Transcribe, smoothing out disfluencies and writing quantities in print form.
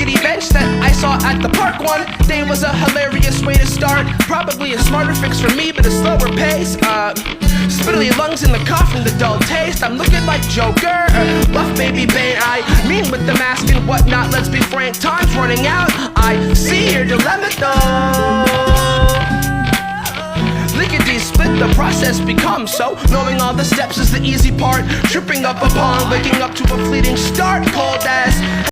rickety bench that I saw at the park one day was a hilarious way to start. Probably a smarter fix for me, but a slower pace. Spittly lungs in the coffin, the dull taste. I'm looking like Joker, buff baby Bane. I mean with the mask and whatnot, let's be frank, time's running out. I see your dilemma though. Lickety split, the process becomes so. Knowing all the steps is the easy part. Tripping up upon, waking up to a fleeting start. Cold as